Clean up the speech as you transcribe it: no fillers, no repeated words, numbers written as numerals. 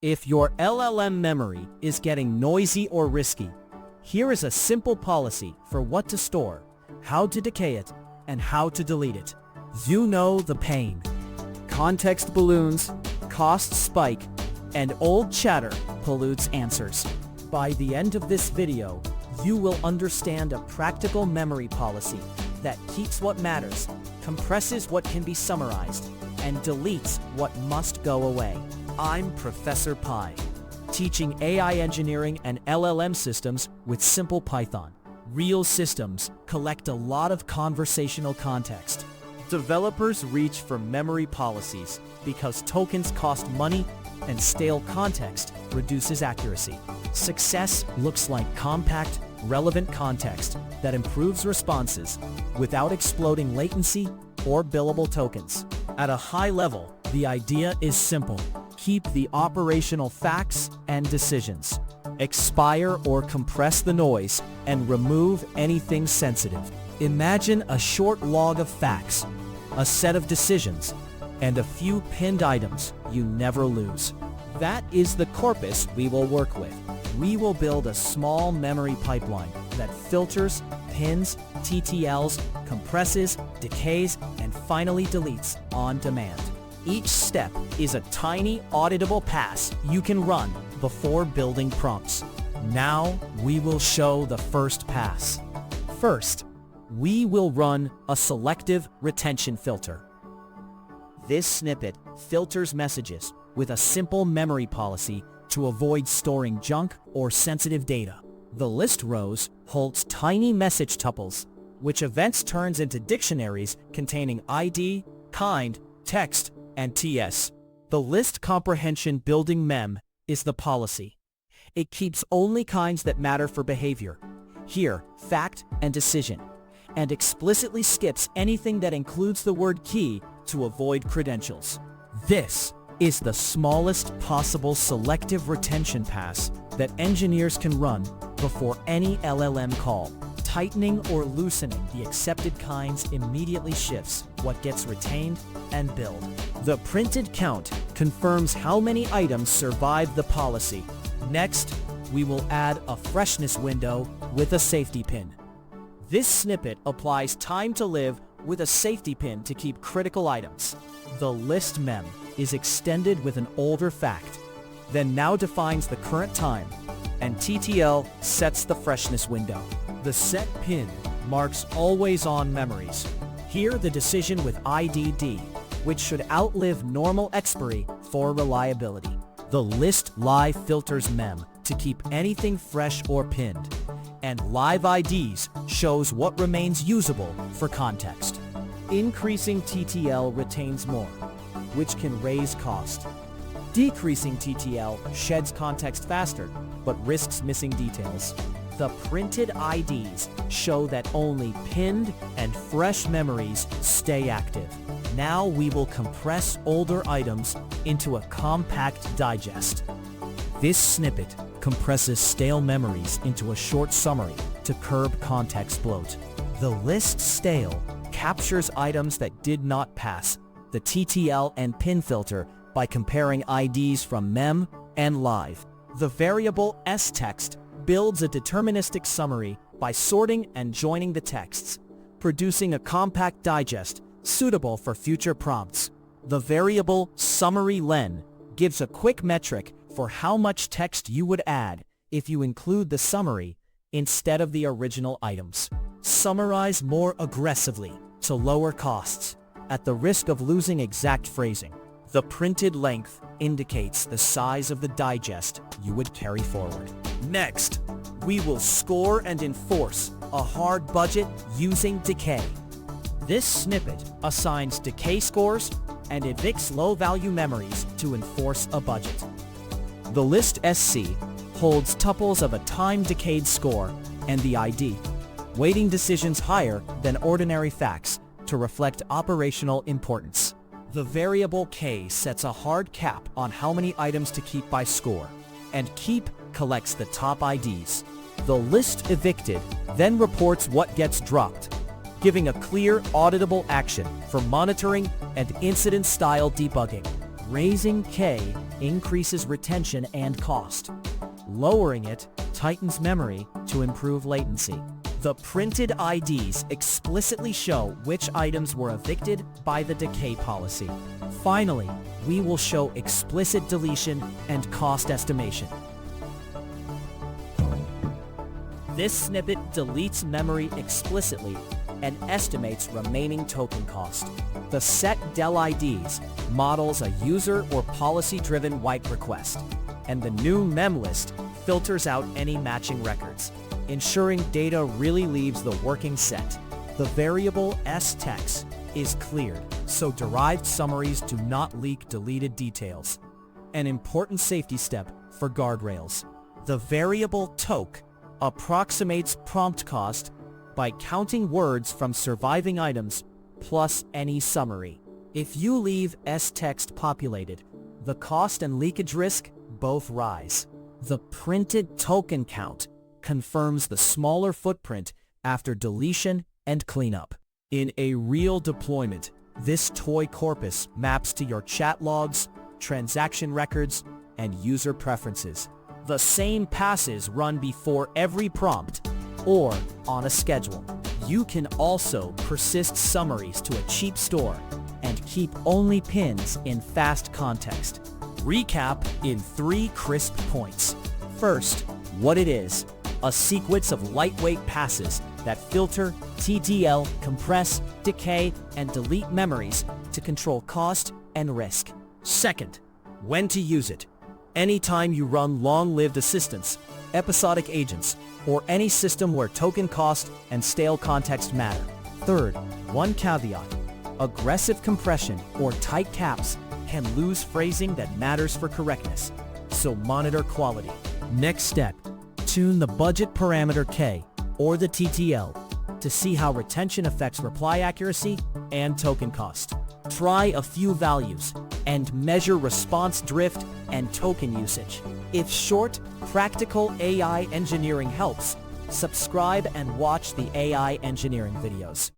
If your LLM memory is getting noisy or risky, here is a simple policy for what to store, how to decay it, and how to delete it. You know the pain. Context balloons, costs spike, and old chatter pollutes answers. By the end of this video, you will understand a practical memory policy that keeps what matters, compresses what can be summarized, and deletes what must go away. I'm Professor Pi, teaching AI engineering and LLM systems with simple Python. Real systems collect a lot of conversational context. Developers reach for memory policies because tokens cost money and stale context reduces accuracy. Success looks like compact, relevant context that improves responses without exploding latency or billable tokens. At a high level, the idea is simple. Keep the operational facts and decisions. Expire or compress the noise and remove anything sensitive. Imagine a short log of facts, a set of decisions, and a few pinned items you never lose. That is the corpus we will work with. We will build a small memory pipeline that filters, pins, TTLs, compresses, decays, and finally deletes on demand. Each step is a tiny auditable pass you can run before building prompts. Now we will show the first pass. First, we will run a selective retention filter. This snippet filters messages with a simple memory policy to avoid storing junk or sensitive data. The list rows holds tiny message tuples, which events turns into dictionaries containing ID, kind, text, and TS. The list comprehension building mem is the policy. It keeps only kinds that matter for behavior, here, fact and decision, and explicitly skips anything that includes the word key to avoid credentials. This is the smallest possible selective retention pass that engineers can run before any LLM call. Tightening or loosening the accepted kinds immediately shifts what gets retained and billed. The printed count confirms how many items survive the policy. Next, we will add a freshness window with a safety pin. This snippet applies time to live with a safety pin to keep critical items. The list mem is extended with an older fact, then now defines the current time, and TTL sets the freshness window. The set pin marks always-on memories. Here the decision with IDD, which should outlive normal expiry for reliability. The list live filters mem to keep anything fresh or pinned, and live IDs shows what remains usable for context. Increasing TTL retains more, which can raise cost. Decreasing TTL sheds context faster, but risks missing details. The printed IDs show that only pinned and fresh memories stay active. Now we will compress older items into a compact digest. This snippet compresses stale memories into a short summary to curb context bloat. The list stale captures items that did not pass the TTL and pin filter by comparing IDs from mem and live. The variable sText builds a deterministic summary by sorting and joining the texts, producing a compact digest suitable for future prompts. The variable summary len gives a quick metric for how much text you would add if you include the summary instead of the original items. Summarize more aggressively to lower costs, at the risk of losing exact phrasing. The printed length indicates the size of the digest you would carry forward. Next, we will score and enforce a hard budget using decay. This snippet assigns decay scores and evicts low-value memories to enforce a budget. The list SC holds tuples of a time-decayed score and the ID, weighting decisions higher than ordinary facts to reflect operational importance. The variable K sets a hard cap on how many items to keep by score, and keep collects the top IDs. The list evicted then reports what gets dropped, giving a clear, auditable action for monitoring and incident-style debugging. Raising K increases retention and cost. Lowering it tightens memory to improve latency. The printed IDs explicitly show which items were evicted by the decay policy. Finally, we will show explicit deletion and cost estimation. This snippet deletes memory explicitly and estimates remaining token cost. The set del IDs models a user or policy-driven wipe request, and the new memlist filters out any matching records, ensuring data really leaves the working set. The variable stex is cleared, so derived summaries do not leak deleted details. An important safety step for guardrails. The variable toke approximates prompt cost by counting words from surviving items plus any summary. If you leave stext populated, the cost and leakage risk both rise. The printed token count confirms the smaller footprint after deletion and cleanup. In a real deployment, this toy corpus maps to your chat logs, transaction records, and user preferences. The same passes run before every prompt or on a schedule. You can also persist summaries to a cheap store and keep only pins in fast context. Recap in 3 crisp points. First, what it is: a sequence of lightweight passes that filter, TTL, compress, decay, and delete memories to control cost and risk. Second, when to use it. Anytime you run long-lived assistants, episodic agents, or any system where token cost and stale context matter. Third, one caveat: aggressive compression or tight caps can lose phrasing that matters for correctness, so monitor quality. Next step, tune the budget parameter K, or the TTL, to see how retention affects reply accuracy and token cost. Try a few values and measure response drift and token usage. If short, practical AI engineering helps, subscribe and watch the AI engineering videos.